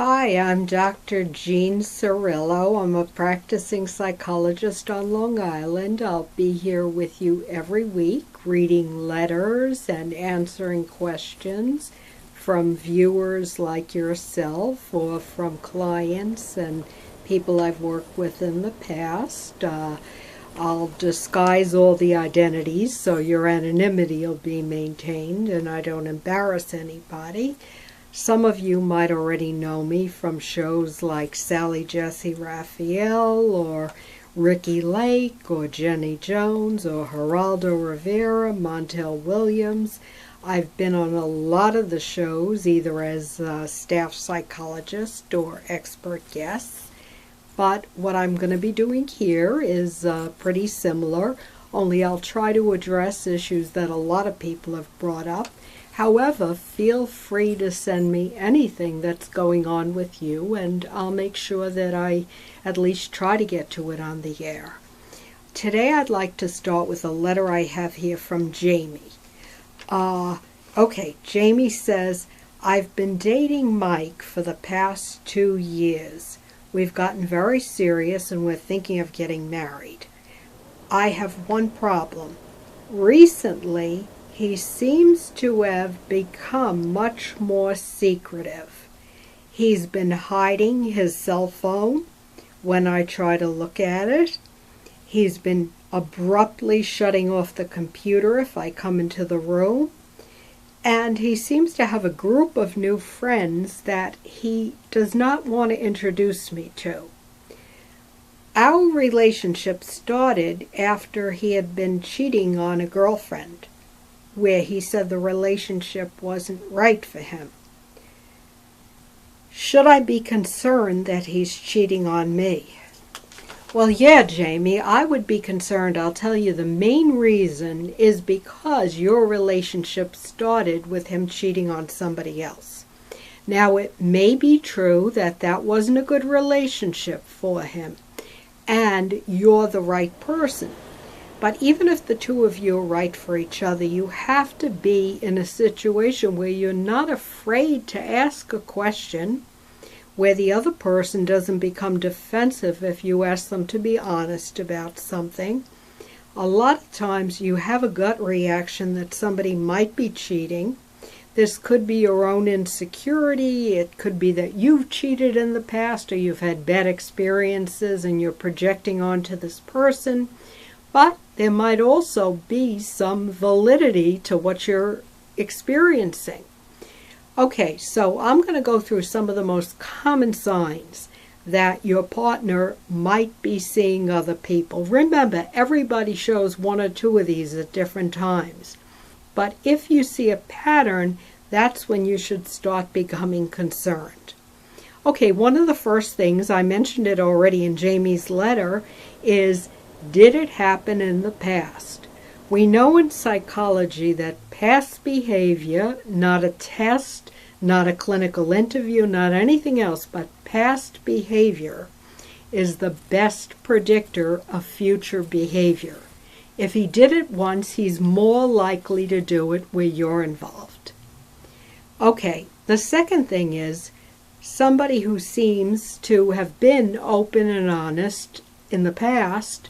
Hi, I'm Dr. Jean Cirillo. I'm a practicing psychologist on Long Island. I'll be here with you every week reading letters and answering questions from viewers like yourself or from clients and people I've worked with in the past. I'll disguise all the identities so your anonymity will be maintained and I don't embarrass anybody. Some of you might already know me from shows like Sally Jessy Raphael or Ricky Lake or Jenny Jones or Geraldo Rivera, Montel Williams. I've been on a lot of the shows either as a staff psychologist or expert guests. But what I'm going to be doing here is pretty similar, only I'll try to address issues that a lot of people have brought up. However, feel free to send me anything that's going on with you, and I'll make sure that I at least try to get to it on the air. Today I'd like to start with a letter I have here from Jamie. Jamie says, I've been dating Mike for the past 2 years. We've gotten very serious and we're thinking of getting married. I have one problem. Recently, he seems to have become much more secretive. He's been hiding his cell phone when I try to look at it. He's been abruptly shutting off the computer if I come into the room. And he seems to have a group of new friends that he does not want to introduce me to. Our relationship started after he had been cheating on a girlfriend, where he said the relationship wasn't right for him. Should I be concerned that he's cheating on me? Well, yeah, Jamie, I would be concerned. I'll tell you the main reason is because your relationship started with him cheating on somebody else. Now, it may be true that that wasn't a good relationship for him, and you're the right person. But even if the two of you are right for each other, you have to be in a situation where you're not afraid to ask a question, where the other person doesn't become defensive if you ask them to be honest about something. A lot of times you have a gut reaction that somebody might be cheating. This could be your own insecurity. It could be that you've cheated in the past or you've had bad experiences and you're projecting onto this person. But there might also be some validity to what you're experiencing. Okay, so I'm going to go through some of the most common signs that your partner might be seeing other people. Remember, everybody shows one or two of these at different times. But if you see a pattern, that's when you should start becoming concerned. Okay, one of the first things, I mentioned it already in Jamie's letter, is did it happen in the past? We know in psychology that past behavior, not a test, not a clinical interview, not anything else, but past behavior is the best predictor of future behavior. If he did it once, he's more likely to do it where you're involved. Okay, the second thing is somebody who seems to have been open and honest in the past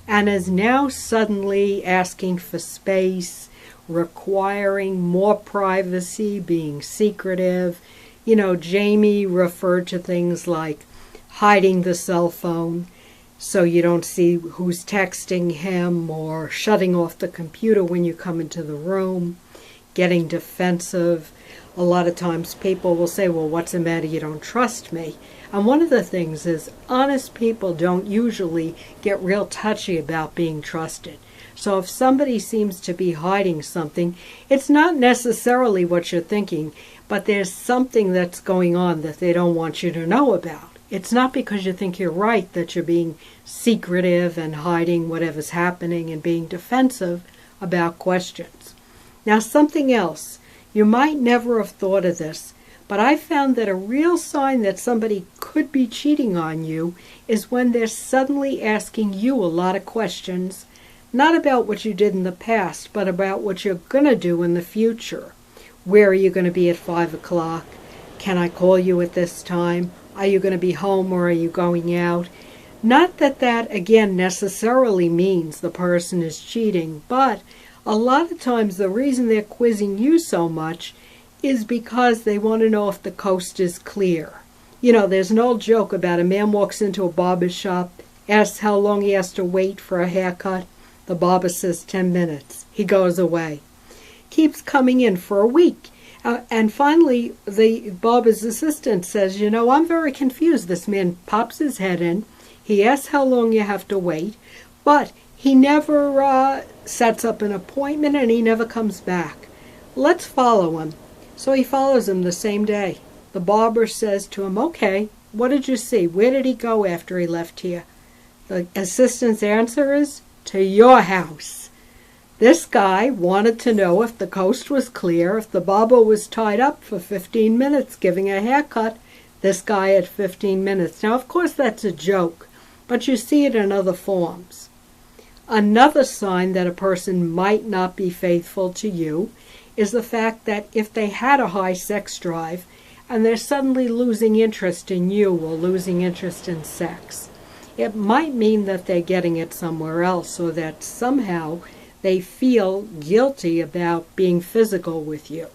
and is now suddenly asking for space, requiring more privacy, being secretive. You know, Jamie referred to things like hiding the cell phone so you don't see who's texting him, or shutting off the computer when you come into the room, getting defensive. A lot of times people will say, well, what's the matter? You don't trust me. And one of the things is honest people don't usually get real touchy about being trusted. So if somebody seems to be hiding something, it's not necessarily what you're thinking, but there's something that's going on that they don't want you to know about. It's not because you think you're right that you're being secretive and hiding whatever's happening and being defensive about questions. Now, something else. You might never have thought of this, but I found that a real sign that somebody could be cheating on you is when they're suddenly asking you a lot of questions, not about what you did in the past, but about what you're going to do in the future. Where are you going to be at 5 o'clock? Can I call you at this time? Are you going to be home or are you going out? Not that that, again, necessarily means the person is cheating, but a lot of times the reason they're quizzing you so much is because they want to know if the coast is clear. You know, there's an old joke about a man walks into a barber's shop, asks how long he has to wait for a haircut. The barber says 10 minutes. He goes away. Keeps coming in for a week. And finally, the barber's assistant says, you know, I'm very confused. This man pops his head in. He asks how long you have to wait, but he never sets up an appointment and he never comes back. Let's follow him. So he follows him the same day. The barber says to him, okay, what did you see? Where did he go after he left here? The assistant's answer is, to your house. This guy wanted to know if the coast was clear, if the barber was tied up for 15 minutes giving a haircut. This guy had 15 minutes. Now, of course, that's a joke, but you see it in other forms. Another sign that a person might not be faithful to you is the fact that if they had a high sex drive and they're suddenly losing interest in you or losing interest in sex, it might mean that they're getting it somewhere else, or that somehow they feel guilty about being physical with you.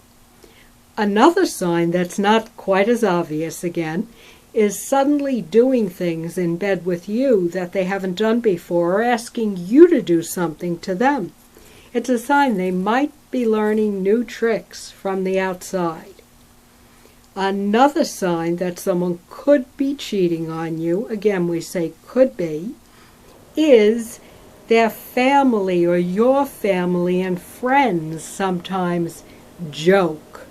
Another sign that's not quite as obvious, again, is suddenly doing things in bed with you that they haven't done before, or asking you to do something to them. It's a sign they might be learning new tricks from the outside. Another sign that someone could be cheating on you, again we say could be, is their family or your family and friends sometimes joke.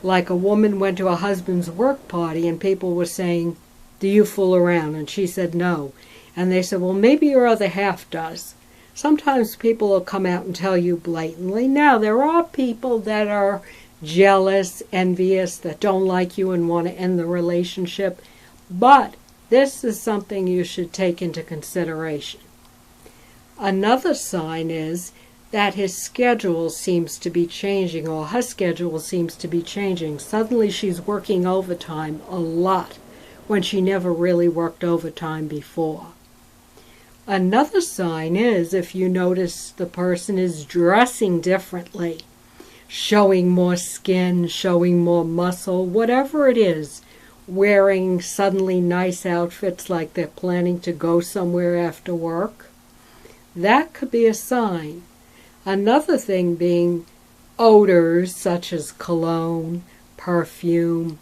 Like a woman went to a husband's work party and people were saying, do you fool around? And she said no. And they said, well, maybe your other half does. Sometimes people will come out and tell you blatantly. Now, there are people that are jealous, envious, that don't like you and want to end the relationship. But this is something you should take into consideration. Another sign is that his schedule seems to be changing, or her schedule seems to be changing. Suddenly she's working overtime a lot when she never really worked overtime before. Another sign is if you notice the person is dressing differently, showing more skin, showing more muscle, whatever it is, wearing suddenly nice outfits like they're planning to go somewhere after work. That could be a sign. Another thing being odors such as cologne, perfume,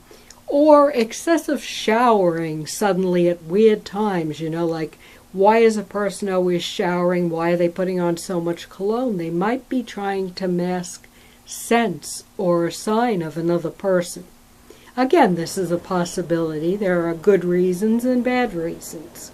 or excessive showering suddenly at weird times, you know, like why is a person always showering? Why are they putting on so much cologne? They might be trying to mask sense or a sign of another person. Again, this is a possibility. There are good reasons and bad reasons.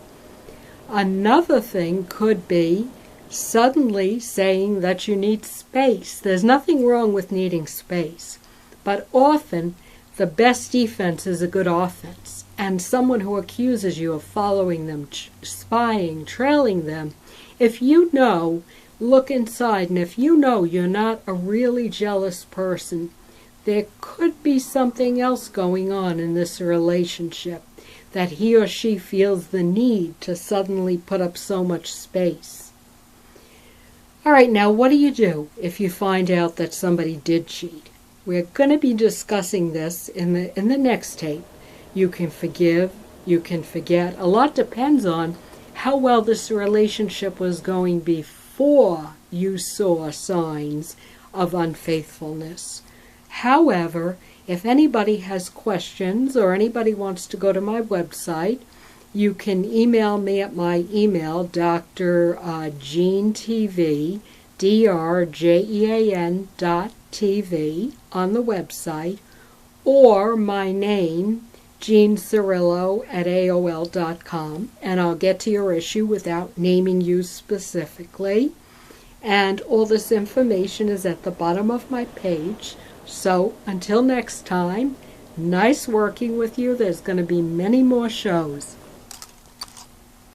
Another thing could be suddenly saying that you need space. There's nothing wrong with needing space, but often the best defense is a good offense. And someone who accuses you of following them, spying, trailing them, if you know, look inside, and if you know you're not a really jealous person, there could be something else going on in this relationship, that he or she feels the need to suddenly put up so much space. All right, now what do you do if you find out that somebody did cheat? We're going to be discussing this in the next tape. You can forgive, you can forget. A lot depends on how well this relationship was going before you saw signs of unfaithfulness. However, if anybody has questions or anybody wants to go to my website, you can email me at my email, Dr. JeanTV, drjean.tv on the website, or my name, Jean Cirillo at AOL.com, and I'll get to your issue without naming you specifically. And all this information is at the bottom of my page. So until next time, nice working with you. There's going to be many more shows.